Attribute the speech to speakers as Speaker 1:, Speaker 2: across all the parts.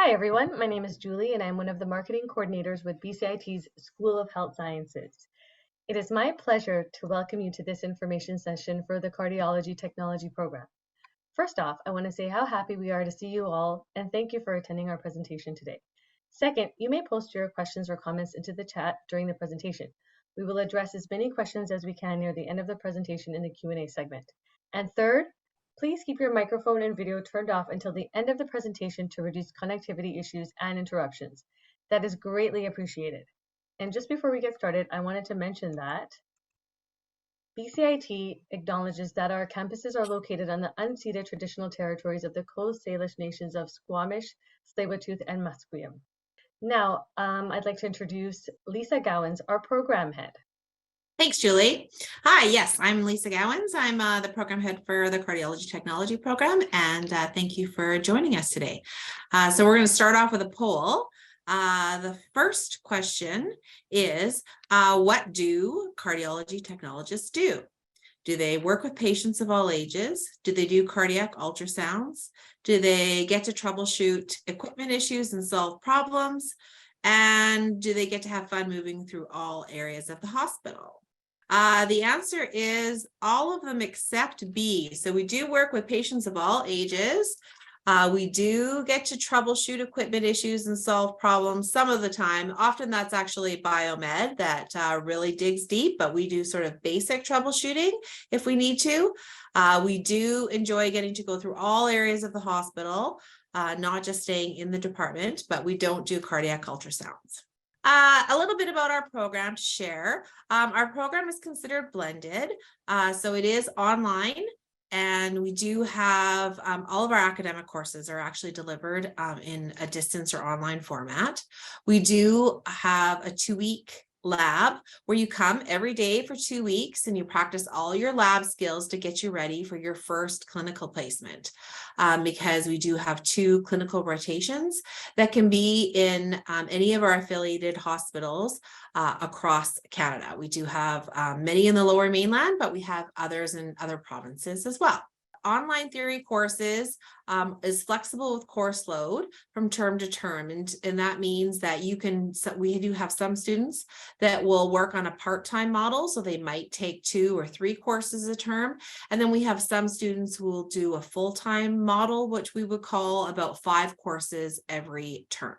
Speaker 1: Hi everyone, my name is Julie and I'm one of the marketing coordinators with BCIT's School of Health Sciences. It is my pleasure to welcome you to this information session for the Cardiology Technology program. First off, I want to say how happy we are to see you all and thank you for attending our presentation today. Second, you may post your questions or comments into the chat during the presentation. We will address as many questions as we can near the end of the presentation in the Q&A segment. And third, please keep your microphone and video turned off until the end of the presentation to reduce connectivity issues and interruptions. That is greatly appreciated. And just before we get started, I wanted to mention that BCIT acknowledges that our campuses are located on the unceded traditional territories of the Coast Salish nations of Squamish, Tsleil-Waututh, and Musqueam. Now, I'd like to introduce Lisa Gowans, our program head.
Speaker 2: Thanks, Julie. Hi, yes, I'm Lisa Gowans. I'm the program head for the Cardiology Technology program, and thank you for joining us today. So we're going to start off with a poll. The first question is, what do cardiology technologists do? Do they work with patients of all ages? Do they do cardiac ultrasounds? Do they get to troubleshoot equipment issues and solve problems? And do they get to have fun moving through all areas of the hospital? The answer is all of them except B. So we do work with patients of all ages. We do get to troubleshoot equipment issues and solve problems some of the time. Often that's actually biomed that really digs deep, but we do sort of basic troubleshooting if we need to. We do enjoy getting to go through all areas of the hospital, not just staying in the department, but we don't do cardiac ultrasounds. A little bit about our program to share. Our program is considered blended, so it is online, and we do have all of our academic courses are actually delivered in a distance or online format. We do have a 2-week lab where you come every day for 2 weeks and you practice all your lab skills to get you ready for your first clinical placement, because we do have 2 clinical rotations that can be in any of our affiliated hospitals across Canada. We do have many in the Lower Mainland, but we have others in other provinces as well. Online theory courses is flexible with course load from term to term, and that means that we do have some students that will work on a part-time model, so they might take 2 or 3 courses a term, and then we have some students who will do a full-time model, which we would call about 5 courses every term.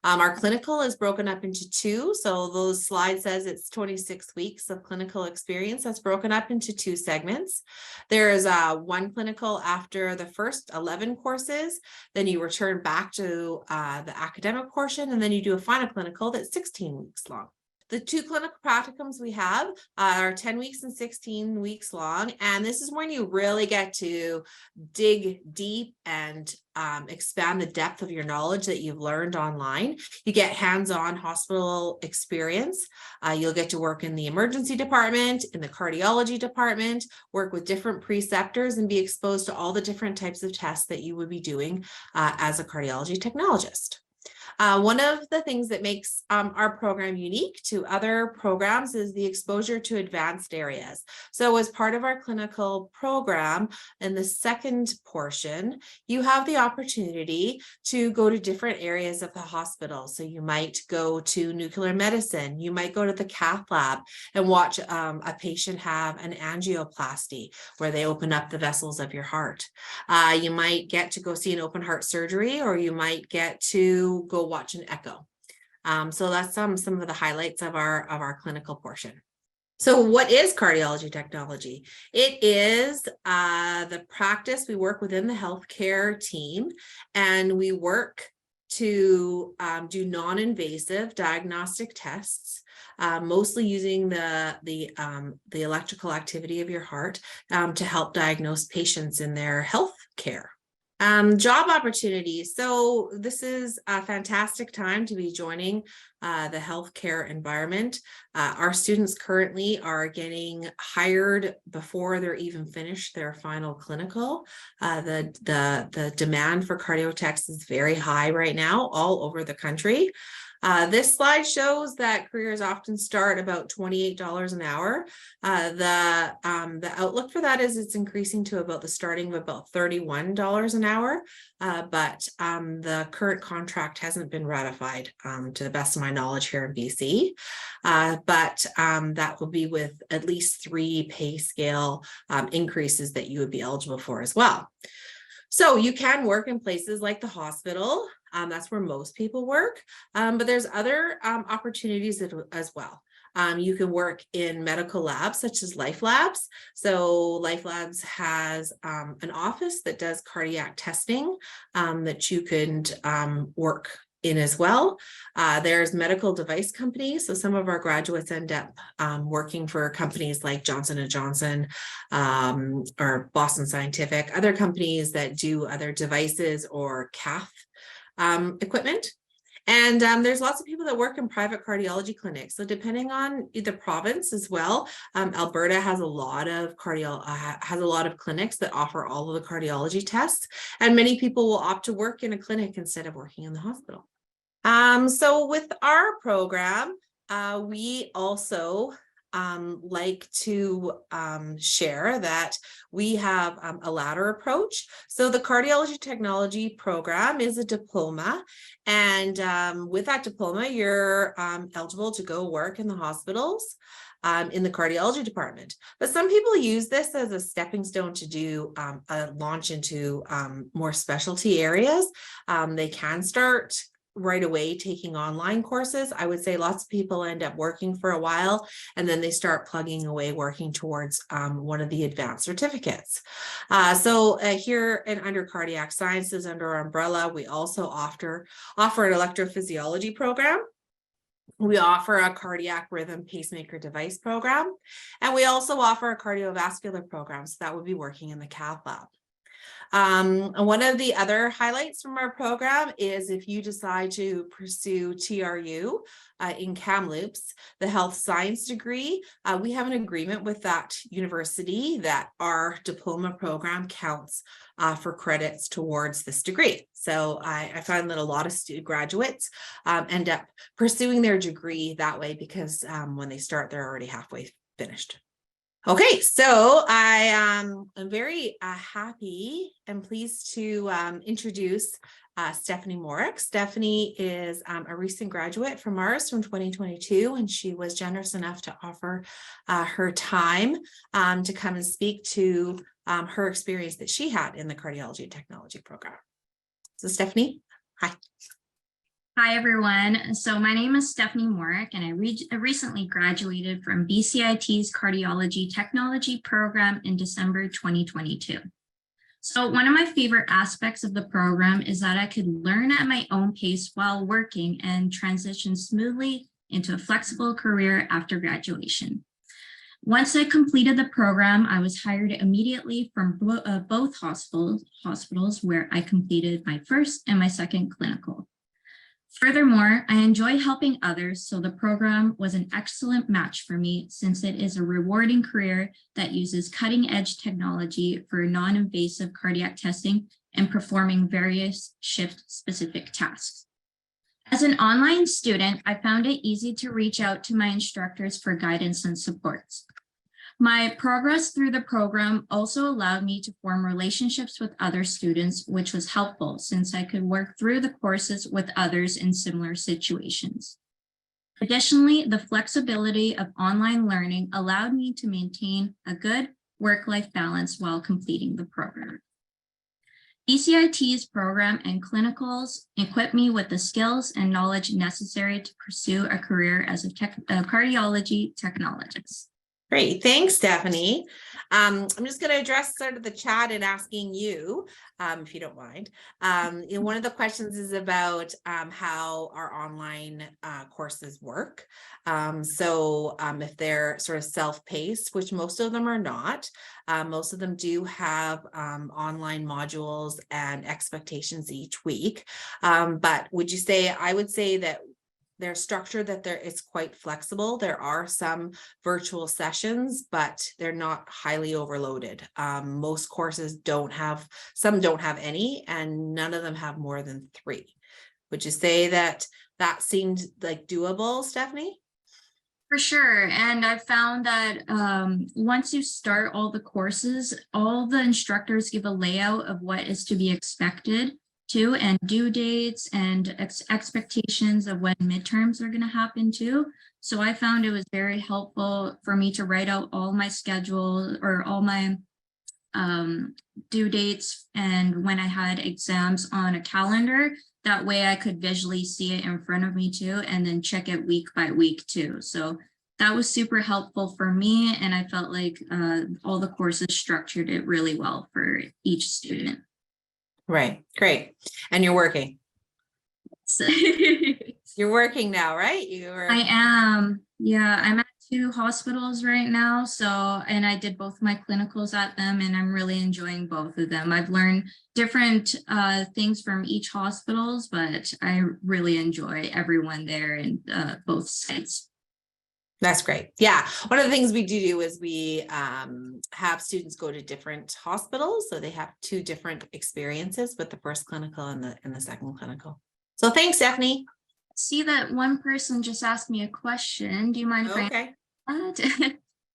Speaker 2: Our clinical is broken up into 2. So those slide says it's 26 weeks of clinical experience. That's broken up into 2 segments. There's 1 clinical after the first 11 courses. Then you return back to the academic portion, and then you do a final clinical that's 16 weeks long. The 2 clinical practicums we have are 10 weeks and 16 weeks long, and this is when you really get to dig deep and expand the depth of your knowledge that you've learned online. You get hands-on hospital experience. You'll get to work in the emergency department, in the cardiology department, work with different preceptors, and be exposed to all the different types of tests that you would be doing as a cardiology technologist. One of the things that makes our program unique to other programs is the exposure to advanced areas. So as part of our clinical program, in the second portion, you have the opportunity to go to different areas of the hospital. So you might go to nuclear medicine, you might go to the cath lab and watch a patient have an angioplasty where they open up the vessels of your heart. You might get to go see an open heart surgery, or you might get to go watch an echo. So that's some of the highlights of our clinical portion. So what is cardiology technology? It is the practice. We work within the healthcare team, and we work to do non-invasive diagnostic tests, mostly using the electrical activity of your heart to help diagnose patients in their health care. Job opportunities. So this is a fantastic time to be joining the healthcare environment. Our students currently are getting hired before they're even finished their final clinical. The demand for cardiotechs is very high right now all over the country. This slide shows that careers often start about $28 an hour. The outlook for that is it's increasing to about the starting of about $31 an hour, but the current contract hasn't been ratified to the best of my knowledge here in BC. But that will be with at least 3 pay scale increases that you would be eligible for as well. So you can work in places like the hospital. That's where most people work, but there's other opportunities as well. You can work in medical labs such as Life Labs. So Life Labs has an office that does cardiac testing that you can work in as well. There's medical device companies. So some of our graduates end up working for companies like Johnson & Johnson or Boston Scientific, other companies that do other devices or cath equipment. And there's lots of people that work in private cardiology clinics. So depending on the province as well, Alberta has a lot of clinics that offer all of the cardiology tests, and many people will opt to work in a clinic instead of working in the hospital. So with our program, we also like to share that we have a ladder approach. So the Cardiology Technology program is a diploma, and with that diploma, you're eligible to go work in the hospitals in the cardiology department. But some people use this as a stepping stone to do a launch into more specialty areas. They can start right away taking online courses. I would say lots of people end up working for a while and then they start plugging away working towards one of the advanced certificates. Here in under cardiac sciences, under our umbrella, we also offer an electrophysiology program. We offer a cardiac rhythm pacemaker device program, and we also offer a cardiovascular program. So that would be working in the cath lab. One of the other highlights from our program is if you decide to pursue TRU in Kamloops, the health science degree, we have an agreement with that university that our diploma program counts for credits towards this degree. So I find that a lot of graduates end up pursuing their degree that way because when they start, they're already halfway finished. Okay, so I am very happy and pleased to introduce Stephanie Morick. Stephanie is a recent graduate from ours from 2022, and she was generous enough to offer her time to come and speak to her experience that she had in the Cardiology Technology program. So Stephanie, hi.
Speaker 3: Hi, everyone. So my name is Stephanie Morick, and I recently graduated from BCIT's Cardiology Technology program in December 2022. So one of my favorite aspects of the program is that I could learn at my own pace while working and transition smoothly into a flexible career after graduation. Once I completed the program, I was hired immediately from both hospitals where I completed my first and my second clinical. Furthermore, I enjoy helping others, so the program was an excellent match for me since it is a rewarding career that uses cutting-edge technology for non-invasive cardiac testing and performing various shift-specific tasks. As an online student, I found it easy to reach out to my instructors for guidance and supports. My progress through the program also allowed me to form relationships with other students, which was helpful since I could work through the courses with others in similar situations. Additionally, the flexibility of online learning allowed me to maintain a good work-life balance while completing the program. BCIT's program and clinicals equip me with the skills and knowledge necessary to pursue a career as a cardiology technologist.
Speaker 2: Great, thanks, Stephanie. I'm just going to address sort of the chat and asking you, if you don't mind. One of the questions is about how our online courses work. If they're sort of self-paced, which most of them are not, most of them do have online modules and expectations each week. But would you say, I would say that they're structured that it's quite flexible. There are some virtual sessions, but they're not highly overloaded. Most courses some don't have any, and none of them have more than 3. Would you say that that seemed like doable, Stephanie?
Speaker 3: For sure. And I found that once you start all the courses, all the instructors give a layout of what is to be expected too, and due dates and expectations of when midterms are going to happen too. So I found it was very helpful for me to write out all my schedule or all my due dates and when I had exams on a calendar. That way I could visually see it in front of me too, and then check it week by week too. So that was super helpful for me. And I felt like all the courses structured it really well for each student.
Speaker 2: Right. Great. And you're working.
Speaker 3: So
Speaker 2: You're working now, right?
Speaker 3: I am. Yeah, I'm at 2 hospitals right now. So, and I did both my clinicals at them, and I'm really enjoying both of them. I've learned different things from each hospitals, but I really enjoy everyone there in both sites.
Speaker 2: That's great. Yeah. One of the things we do is we have students go to different hospitals. So they have 2 different experiences with the first clinical and the second clinical. So thanks, Stephanie.
Speaker 3: See that one person just asked me a question. Do you mind if
Speaker 2: Okay.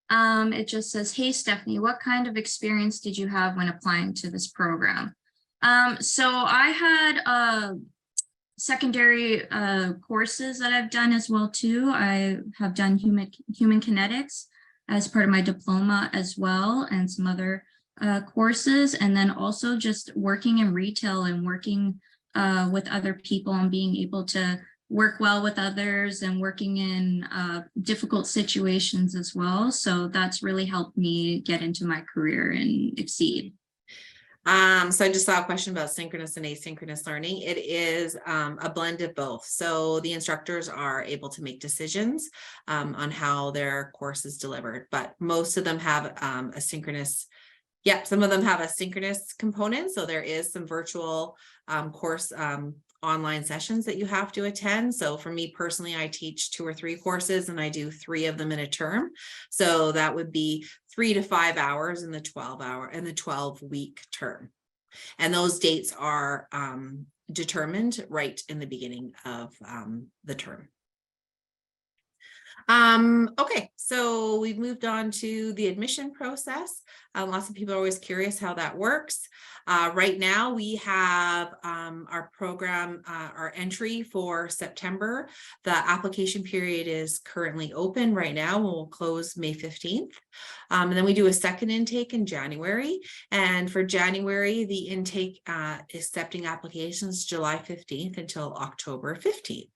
Speaker 3: It just says, hey, Stephanie, what kind of experience did you have when applying to this program? So I had secondary courses that I've done as well too. I have done human kinetics as part of my diploma as well, and some other courses, and then also just working in retail and working with other people and being able to work well with others and working in difficult situations as well. So that's really helped me get into my career and exceed.
Speaker 2: So I just saw a question about synchronous and asynchronous learning. It is a blend of both. So the instructors are able to make decisions on how their course is delivered, but most of them have a synchronous. Yeah, some of them have a synchronous component. So there is some virtual course online sessions that you have to attend. So for me personally, I teach 2 or 3 courses and I do 3 of them in a term. So that would be 3 to 5 hours in the 12-week term. And those dates are determined right in the beginning of the term. Okay, so we've moved on to the admission process. Lots of people are always curious how that works. Right now we have our program, our entry for September. The application period is currently open right now. We'll close May 15th. And then we do a second intake in January. And for January, the intake accepting applications July 15th until October 15th.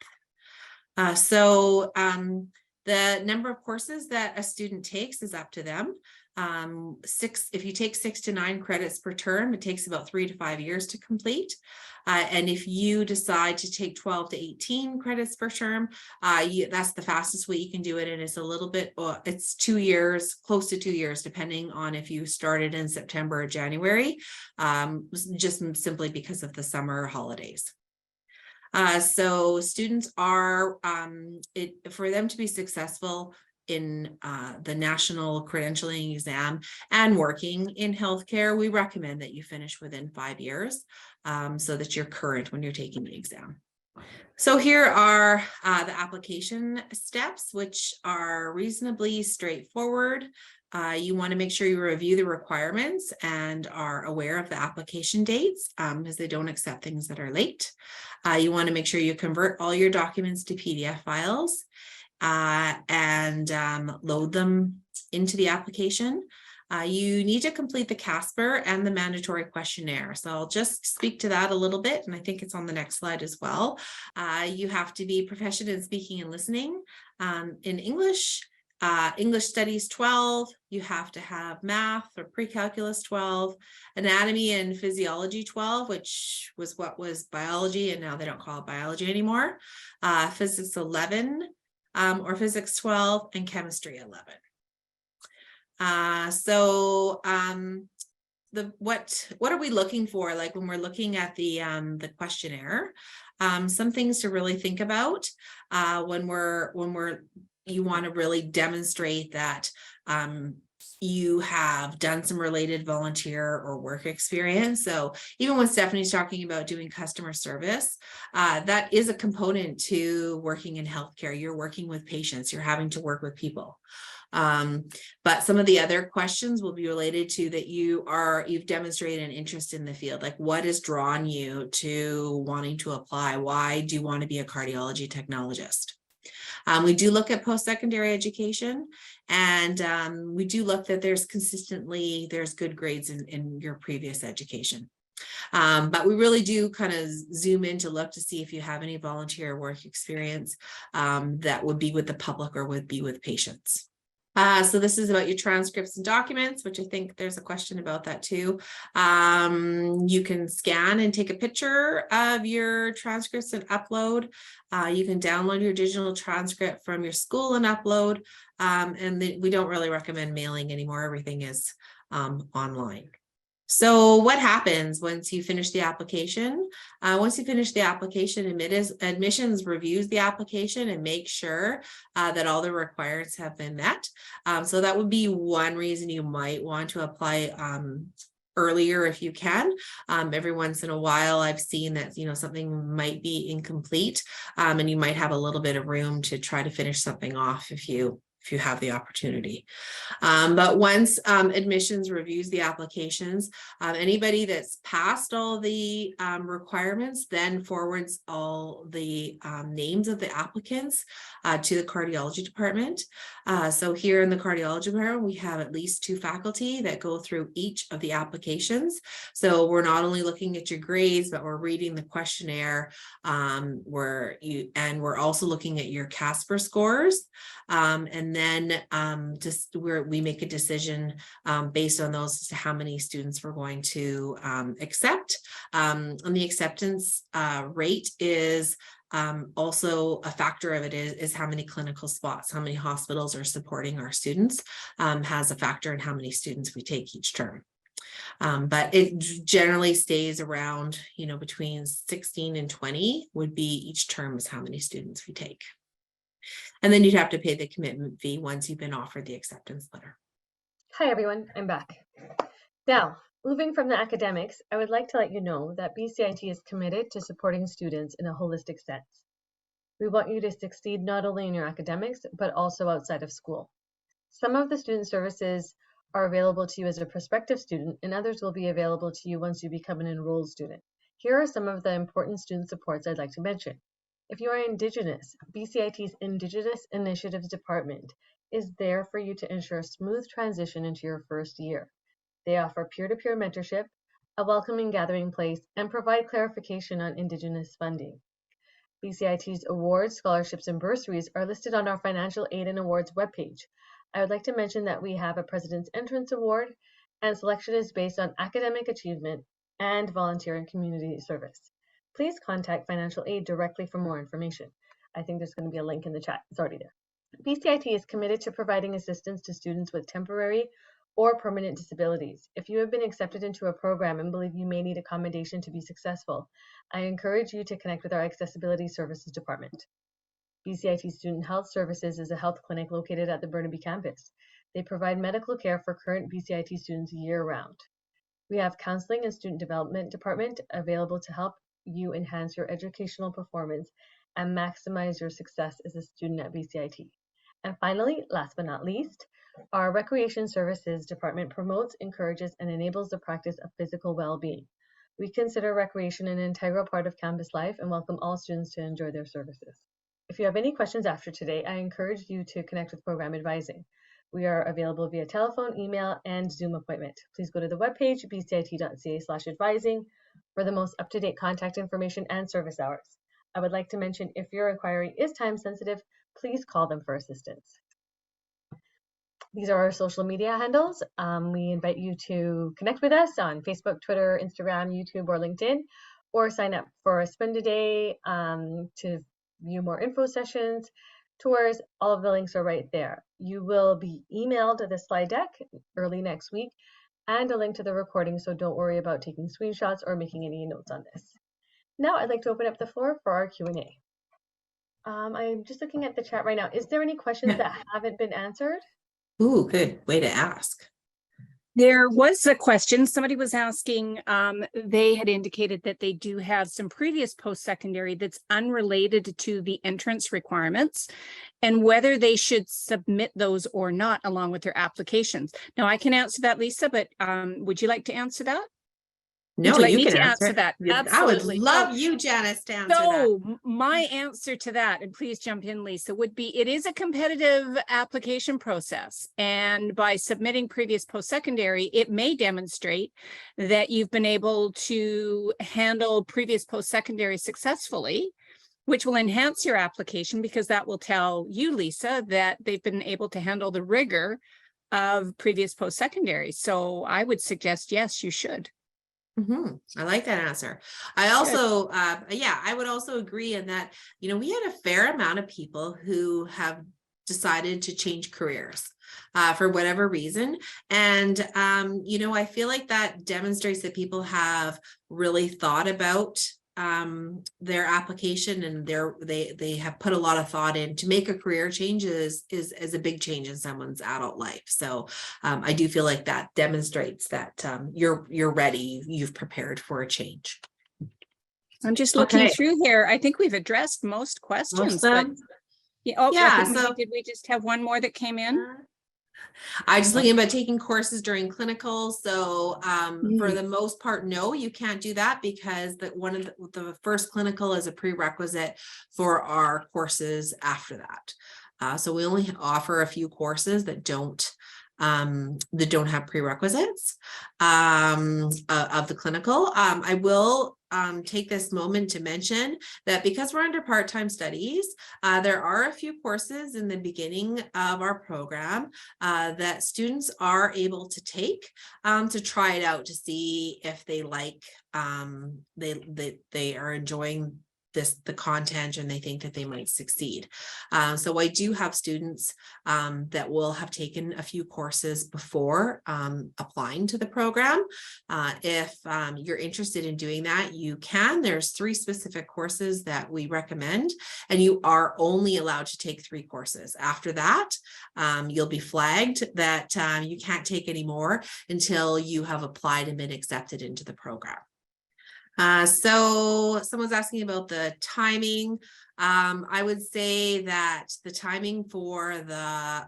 Speaker 2: The number of courses that a student takes is up to them. If you take 6 to 9 credits per term, it takes about 3 to 5 years to complete. And if you decide to take 12 to 18 credits per term, that's the fastest way you can do it. And it's a little bit, it's 2 years, close to 2 years, depending on if you started in September or January, just simply because of the summer holidays. So students are, for them to be successful in the national credentialing exam and working in healthcare, we recommend that you finish within 5 years so that you're current when you're taking the exam. So here are the application steps, which are reasonably straightforward. You want to make sure you review the requirements and are aware of the application dates because they don't accept things that are late. You want to make sure you convert all your documents to PDF files and load them into the application. You need to complete the CASPER and the mandatory questionnaire. So I'll just speak to that a little bit, and I think it's on the next slide as well. You have to be proficient in speaking and listening in English. English studies 12, you have to have math or pre-calculus 12, anatomy and physiology 12, which was what was biology, and now they don't call it biology anymore, physics 11 or physics 12, and chemistry 11. What are we looking for, like when we're looking at the questionnaire? Some things to really think about when you want to really demonstrate that you have done some related volunteer or work experience. So even when Stephanie's talking about doing customer service, that is a component to working in healthcare. You're working with patients, you're having to work with people. But some of the other questions will be related to that you've demonstrated an interest in the field. Like, what has drawn you to wanting to apply? Why do you want to be a cardiology technologist? We do look at post-secondary education, and we do look that there's good grades in your previous education. But we really do kind of zoom in to look to see if you have any volunteer work experience that would be with the public or would be with patients. So this is about your transcripts and documents, which I think there's a question about that too. You can scan and take a picture of your transcripts and upload. You can download your digital transcript from your school and upload. We don't really recommend mailing anymore. Everything is online. So what happens once you finish the application? Once you finish the application, admissions reviews the application and makes sure that all the requirements have been met. So that would be one reason you might want to apply earlier if you can. Every once in a while, I've seen that something might be incomplete, and you might have a little bit of room to try to finish something off if you have the opportunity. But once admissions reviews the applications, anybody that's passed all the requirements then forwards all the names of the applicants to the cardiology department. So here in the cardiology department, we have at least 2 faculty that go through each of the applications. So we're not only looking at your grades, but we're reading the questionnaire, we're also looking at your CASPER scores. And then we make a decision based on those as to how many students we're going to accept. And the acceptance rate is also a factor of it is how many clinical spots, how many hospitals are supporting our students, has a factor in how many students we take each term. But it generally stays around, between 16 and 20 would be each term is how many students we take. And then you'd have to pay the commitment fee once you've been offered the acceptance letter.
Speaker 1: Hi, everyone. I'm back. Now, moving from the academics, I would like to let you know that BCIT is committed to supporting students in a holistic sense. We want you to succeed not only in your academics, but also outside of school. Some of the student services are available to you as a prospective student, and others will be available to you once you become an enrolled student. Here are some of the important student supports I'd like to mention. If you are Indigenous, BCIT's Indigenous Initiatives Department is there for you to ensure a smooth transition into your first year. They offer peer-to-peer mentorship, a welcoming gathering place, and provide clarification on Indigenous funding. BCIT's awards, scholarships, and bursaries are listed on our Financial Aid and Awards webpage. I would like to mention that we have a President's Entrance Award, and selection is based on academic achievement and volunteer and community service. Please contact Financial Aid directly for more information. I think there's going to be a link in the chat. It's already there. BCIT is committed to providing assistance to students with temporary or permanent disabilities. If you have been accepted into a program and believe you may need accommodation to be successful, I encourage you to connect with our Accessibility Services Department. BCIT Student Health Services is a health clinic located at the Burnaby campus. They provide medical care for current BCIT students year-round. We have Counseling and Student Development Department available to help you enhance your educational performance and maximize your success as a student at BCIT. And finally, last but not least, our Recreation Services Department promotes, encourages, and enables the practice of physical well-being. We consider recreation an integral part of campus life and welcome all students to enjoy their services. If you have any questions after today, I encourage you to connect with Program Advising. We are available via telephone, email, and Zoom appointment. Please go to the webpage, bcit.ca/advising, for the most up-to-date contact information and service hours. I would like to mention if your inquiry is time sensitive, please call them for assistance. These are our social media handles. We invite you to connect with us on Facebook, Twitter, Instagram, YouTube, or LinkedIn, or sign up for a spend a day to view more info sessions, tours. All of the links are right there. You will be emailed the slide deck early next week and a link to the recording, so don't worry about taking screenshots or making any notes on this. Now I'd like to open up the floor for our Q&A. I'm just looking at the chat right now. Is there any questions that haven't been answered?
Speaker 2: Ooh, good way to ask.
Speaker 4: There was a question, somebody was asking, they had indicated that they do have some previous post-secondary that's unrelated to the entrance requirements and whether they should submit those or not along with their applications. Now, I can answer that, Lisa, but would you like to answer that?
Speaker 2: No,
Speaker 4: Would you like
Speaker 2: you
Speaker 4: me
Speaker 2: can
Speaker 4: to
Speaker 2: answer
Speaker 4: that?
Speaker 2: I would
Speaker 4: Absolutely.
Speaker 2: love you, Janice, to answer that.
Speaker 4: So my answer to that, and please jump in, Lisa, would be it is a competitive application process. And by submitting previous post-secondary, it may demonstrate that you've been able to handle previous post-secondary successfully, which will enhance your application because that will tell you, Lisa, that they've been able to handle the rigor of previous post-secondary. So I would suggest, yes, you should.
Speaker 2: I like that answer. I also, I would also agree in that, we had a fair amount of people who have decided to change careers for whatever reason. And, I feel like that demonstrates that people have really thought about their application and they have put a lot of thought in. To make a career change is a big change in someone's adult life. So I do feel like that demonstrates that you're ready, you've prepared for a change.
Speaker 4: I'm just looking through here. I think we've addressed most questions. But did we just have one more that came in?
Speaker 2: I just looking about taking courses during clinical. So for the most part, no, you can't do that because the first clinical is a prerequisite for our courses after that. So we only offer a few courses that don't have prerequisites of the clinical. I will take this moment to mention that because we're under part-time studies, there are a few courses in the beginning of our program that students are able to take to try it out to see if they like they are enjoying the content and they think that they might succeed. So I do have students that will have taken a few courses before applying to the program. If you're interested in doing that, you can. There's 3 specific courses that we recommend, and you are only allowed to take 3 courses. After that, you'll be flagged that you can't take any more until you have applied and been accepted into the program. So someone's asking about the timing. I would say that the timing for the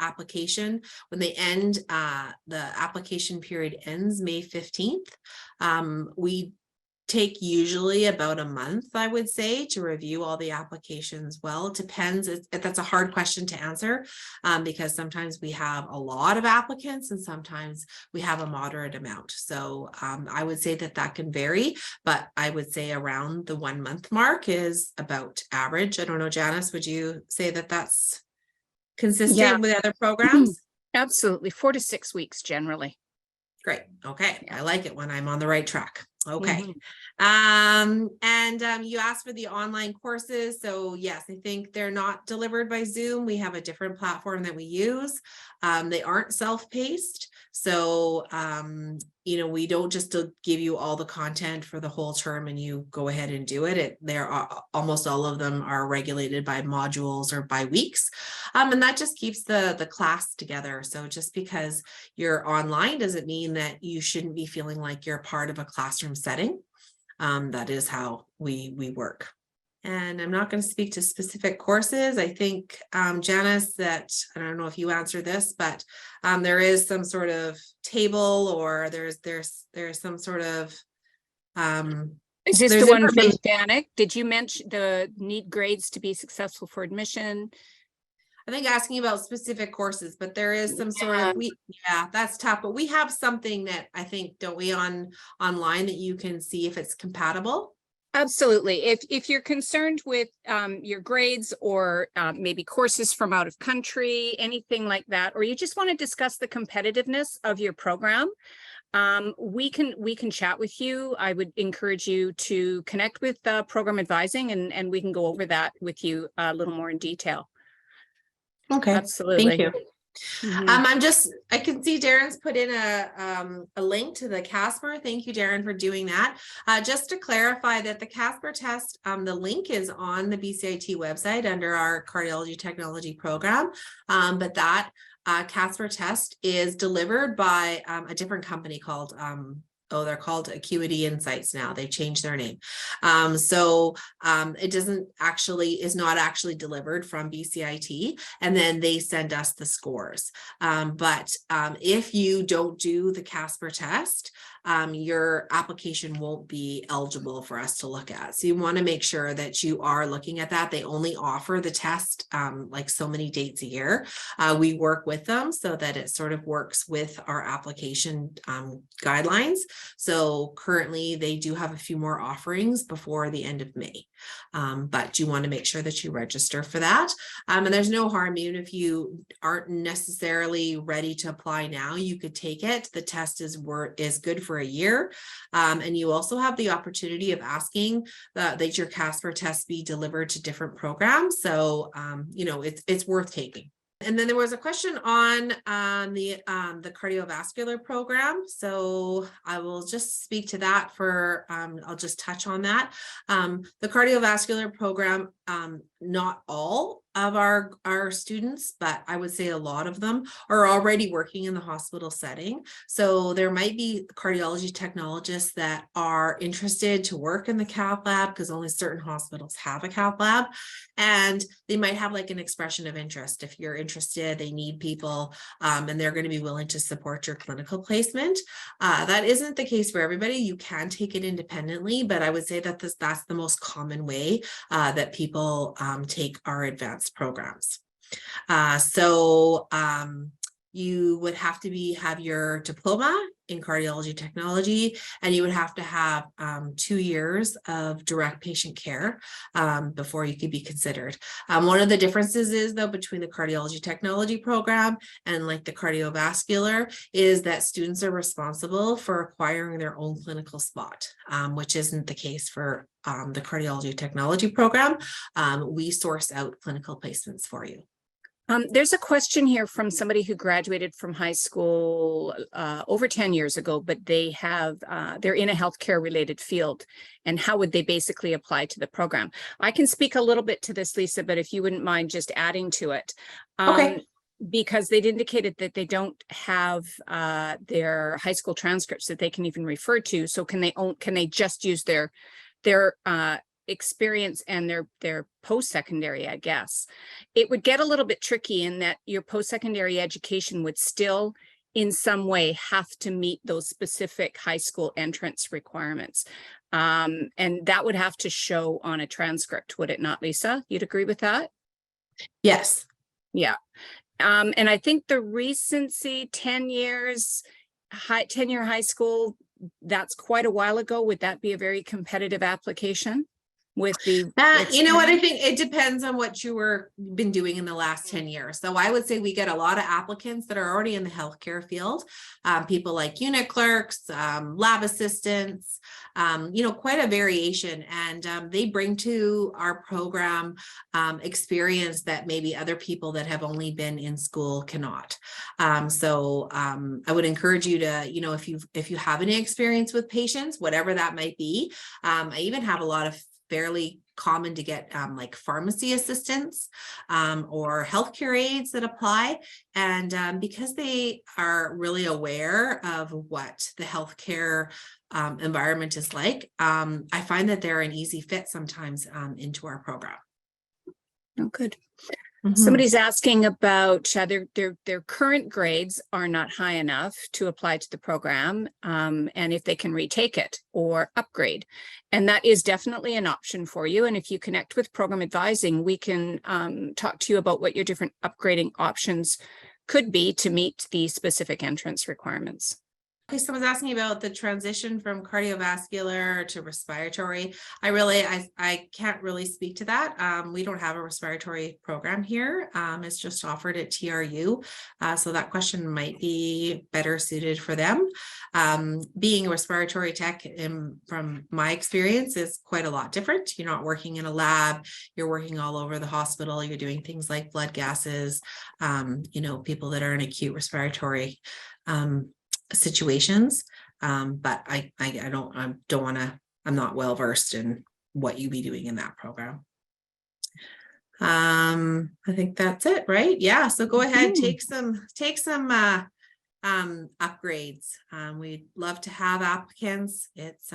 Speaker 2: application, when they end, the application period ends May 15th. We take usually about a month, I would say, to review all the applications. Well, it depends. That's a hard question to answer because sometimes we have a lot of applicants and sometimes we have a moderate amount. So I would say that can vary, but I would say around the 1 month mark is about average. I don't know, Janice, would you say that that's consistent with other programs?
Speaker 4: Absolutely. 4 to 6 weeks generally.
Speaker 2: Great. Okay. I like it when I'm on the right track. Okay. You asked for the online courses. So yes, I think they're not delivered by Zoom. We have a different platform that we use. They aren't self-paced. So, we don't just give you all the content for the whole term and you go ahead and do it. Almost all of them are regulated by modules or by weeks. And that just keeps the class together. So just because you're online doesn't mean that you shouldn't be feeling like you're part of a classroom setting. That is how we work. And I'm not going to speak to specific courses. I think, Janice, that I don't know if you answer this, but there is some sort of table or there's some sort of
Speaker 4: is this the one from Danik? Did you mention the need grades to be successful for admission?
Speaker 2: I think asking about specific courses, but there is some sort of that's tough. But we have something that I think, don't we, online that you can see if it's compatible.
Speaker 4: Absolutely. If you're concerned with your grades or maybe courses from out of country, anything like that, or you just want to discuss the competitiveness of your program, we can chat with you. I would encourage you to connect with program advising and we can go over that with you a little more in detail.
Speaker 2: Okay.
Speaker 4: Absolutely.
Speaker 2: Thank you. I can see Darren's put in a link to the Casper. Thank you, Darren, for doing that. Just to clarify that the Casper test, the link is on the BCIT website under our cardiology technology program, but that CASPER test is delivered by a different company called they're called Acuity Insights now. They changed their name. It is not actually delivered from BCIT, and then they send us the scores. But if you don't do the CASPER test, your application won't be eligible for us to look at. So you want to make sure that you are looking at that. They only offer the test like so many dates a year. We work with them so that it sort of works with our application guidelines. So currently they do have a few more offerings before the end of May. But you want to make sure that you register for that. And there's no harm, even if you aren't necessarily ready to apply now, you could take it. The test is good for a year. And you also have the opportunity of asking that your CASPER test be delivered to different programs. So, it's worth taking. And then there was a question on the cardiovascular program. So I will just speak to that I'll just touch on that. The cardiovascular program, not all of our students, but I would say a lot of them are already working in the hospital setting. So there might be cardiology technologists that are interested to work in the cath lab because only certain hospitals have a cath lab. And they might have like an expression of interest. If you're interested, they need people and they're going to be willing to support your clinical placement. That isn't the case for everybody. You can take it independently, but I would say that that's the most common way that people take our advanced programs. You would have to have your diploma in cardiology technology, and you would have to have 2 years of direct patient care before you could be considered. One of the differences is though between the cardiology technology program and like the cardiovascular is that students are responsible for acquiring their own clinical spot, which isn't the case for the cardiology technology program. We source out clinical placements for you.
Speaker 4: There's a question here from somebody who graduated from high school over 10 years ago, but they're in a healthcare related field. And how would they basically apply to the program? I can speak a little bit to this, Lisa, but if you wouldn't mind just adding to it.
Speaker 2: Okay.
Speaker 4: Because they'd indicated that they don't have their high school transcripts that they can even refer to. So can they just use their experience and their post-secondary, I guess? It would get a little bit tricky in that your post-secondary education would still in some way have to meet those specific high school entrance requirements. And that would have to show on a transcript, would it not, Lisa? You'd agree with that?
Speaker 2: Yes.
Speaker 4: Yeah. And I think the recency, 10-year high school, that's quite a while ago. Would that be a very competitive application? With the
Speaker 2: you know what, I think it depends on what been doing in the last 10 years. So I would say we get a lot of applicants that are already in the healthcare field, people like unit clerks, lab assistants, quite a variation, and they bring to our program experience that maybe other people that have only been in school cannot. I would encourage you to, if you have any experience with patients, whatever that might be. I even have a lot of fairly common to get like pharmacy assistants or healthcare aides that apply. And because they are really aware of what the healthcare environment is like, I find that they're an easy fit sometimes into our program.
Speaker 4: Oh, good. Somebody's asking about their current grades are not high enough to apply to the program, and if they can retake it or upgrade. And that is definitely an option for you. And if you connect with program advising, we can talk to you about what your different upgrading options could be to meet the specific entrance requirements.
Speaker 2: Okay, someone's asking about the transition from cardiovascular to respiratory. I can't really speak to that. We don't have a respiratory program here. It's just offered at TRU. So that question might be better suited for them. Being a respiratory tech, from my experience, is quite a lot different. You're not working in a lab. You're working all over the hospital. You're doing things like blood gases, people that are in acute respiratory situations, but I don't want to. I'm not well versed in what you be doing in that program. I think that's it, right? Yeah, so go ahead,
Speaker 4: Mhm.
Speaker 2: take some upgrades. We'd love to have applicants. It's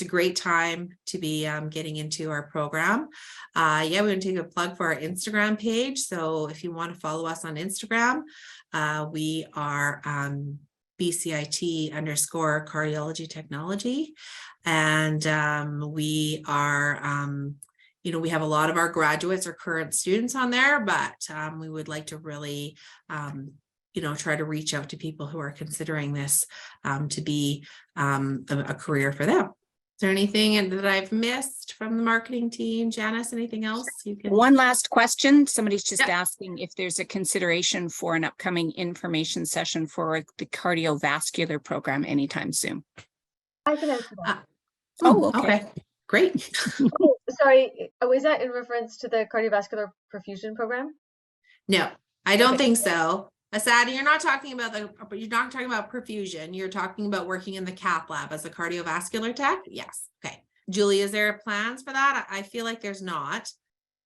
Speaker 2: a great time to be getting into our program. Yeah, we're going to take a plug for our Instagram page. So if you want to follow us on Instagram, we are BCIT _cardiology technology. And we are you know, we have a lot of our graduates or current students on there, but we would like to really you know, try to reach out to people who are considering this to be a career for them. Is there anything that I've missed from the marketing team? Janice, anything else you can?
Speaker 4: One last question. Somebody's just
Speaker 2: Yeah.
Speaker 4: asking if there's a consideration for an upcoming information session for the cardiovascular program anytime soon.
Speaker 1: I can answer that.
Speaker 4: Oh, okay.
Speaker 2: Great.
Speaker 1: Oh, sorry. Was that in reference to the cardiovascular perfusion program?
Speaker 2: No, I don't
Speaker 1: Okay.
Speaker 2: think so. Asadi, you're not talking about perfusion. You're talking about working in the cath lab as a cardiovascular tech. Yes. Okay. Julie, is there plans for that? I feel like there's not.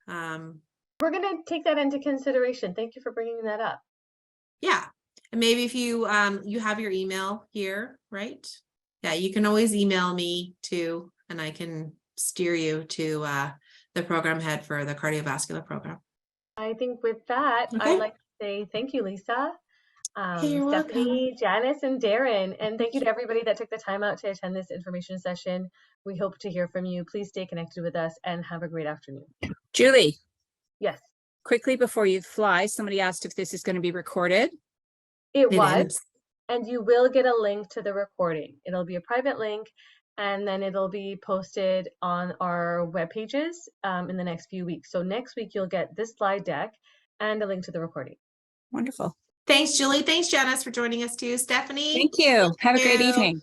Speaker 1: We're going to take that into consideration. Thank you for bringing that up.
Speaker 2: Yeah. And maybe if you you have your email here, right? Yeah, you can always email me too, and I can steer you to the program head for the cardiovascular program.
Speaker 1: I think with that,
Speaker 2: Okay.
Speaker 1: I'd like to say thank you, Lisa,
Speaker 2: Hey, you're
Speaker 1: Stephanie, Janice, and Darren. And thank you to everybody that took the time out to attend this information session. We hope to hear from you. Please stay connected with us and have a great afternoon.
Speaker 4: Julie,
Speaker 1: Yes,
Speaker 4: quickly before you fly, somebody asked if this is going to be recorded.
Speaker 1: it
Speaker 2: It
Speaker 1: was.
Speaker 2: is.
Speaker 1: And you will get a link to the recording. It'll be a private link, and then it'll be posted on our web pages in the next few weeks. So next week, you'll get this slide deck and a link to the recording.
Speaker 4: Wonderful.
Speaker 2: Thanks, Julie. Thanks, Janice, for joining us too. Stephanie.
Speaker 4: Thank you. Have a great
Speaker 2: you.
Speaker 4: evening.